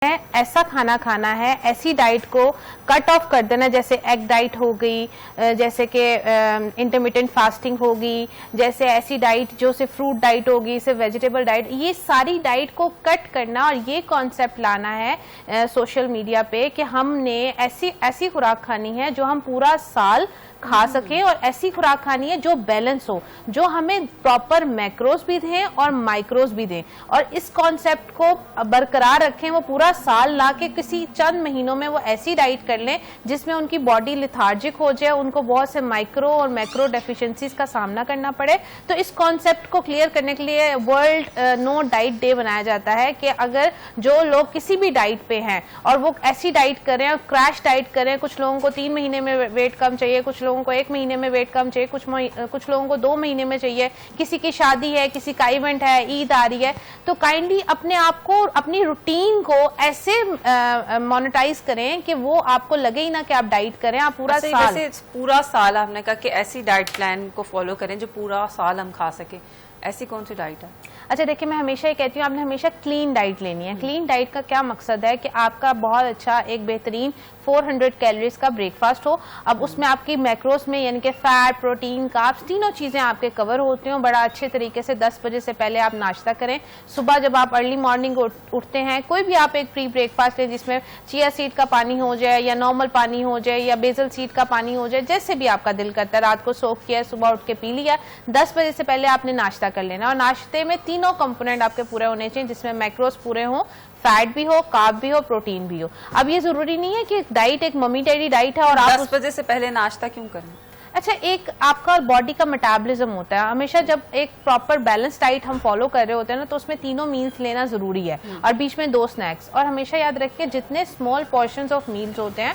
ऐसा खाना खाना है, ऐसी डाइट को कट ऑफ कर देना, जैसे एग डाइट हो गई, जैसे कि इंटरमिटेंट फास्टिंग होगी, जैसे ऐसी डाइट जो सिर्फ फ्रूट डाइट होगी, सिर्फ वेजिटेबल डाइट, ये सारी डाइट को कट करना और ये कॉन्सेप्ट लाना है सोशल मीडिया पे कि हमने ऐसी खुराक खानी है जो हम पूरा साल खा सकें और ऐसी खुराक खानी है जो बैलेंस हो, जो हमें प्रॉपर मैक्रोज भी दें और माइक्रोज भी दें, और इस कॉन्सेप्ट को बरकरार रखें। वो पूरा साल ला के किसी चंद महीनों में वो ऐसी डाइट कर लें जिसमें उनकी बॉडी लिथार्जिक हो जाए, उनको बहुत से माइक्रो और मैक्रो डेफिशिएंसीज का सामना करना पड़े। तो इस कॉन्सेप्ट को क्लियर करने के लिए वर्ल्ड नो डाइट डे बनाया जाता है कि अगर जो लोग किसी भी डाइट पे हैं और वो ऐसी डाइट करें और क्रैश डाइट करें, कुछ लोगों को 3 महीने में वेट कम चाहिए, कुछ लोगों को 1 महीने में वेट कम चाहिए, कुछ लोगों को 2 महीने में चाहिए, किसी की शादी है, किसी का इवेंट है, ईद आ रही है, तो काइंडली अपने आप को, अपनी रूटीन को ऐसे मोनेटाइज करें कि वो आपको लगे ही ना कि आप डाइट करें, आप पूरा साल आपने कहा कि ऐसी डाइट प्लान को फॉलो करें जो पूरा साल हम खा सके। ऐसी कौन सी डाइट है? अच्छा देखिए, मैं हमेशा ये कहती हूँ आपने हमेशा क्लीन डाइट लेनी है। क्लीन डाइट का क्या मकसद है कि आपका बहुत अच्छा एक बेहतरीन 400 कैलोरीज का ब्रेकफास्ट हो। अब उसमें आपकी मैक्रोस में यानी कि फैट, प्रोटीन, कार्ब्स, तीनों चीजें आपके कवर होती हैं। बड़ा अच्छे तरीके से 10 बजे से पहले आप नाश्ता करें। सुबह जब आप अर्ली मॉर्निंग उठते हैं, कोई भी आप एक प्री ब्रेकफास्ट लें जिसमें चिया सीड का पानी हो जाए या नॉर्मल पानी हो जाए या बेसल सीड का पानी हो जाए, जैसे भी आपका दिल करता है। रात को सोख किया, सुबह उठ के पी लिया। 10 बजे से पहले आपने नाश्ता कर लेना और नाश्ते में तीनों कंपोनेंट आपके पूरे होने चाहिए, जिसमें मैक्रोस पूरे हों, फैट भी हो, कार्ब भी हो, प्रोटीन भी हो। अब ये जरूरी नहीं है कि डाइट एक मम्मी डैडी डाइट है और आप 10 बजे से पहले नाश्ता क्यों करें? अच्छा, एक आपका बॉडी का मेटाबॉलिज्म होता है। हमेशा जब एक प्रॉपर बैलेंस डाइट हम फॉलो कर रहे होते हैं ना, तो उसमें तीनों मील्स लेना जरूरी है और बीच में 2 स्नैक्स। और हमेशा याद रखिए जितने स्मॉल पोर्शंस ऑफ मील्स होते हैं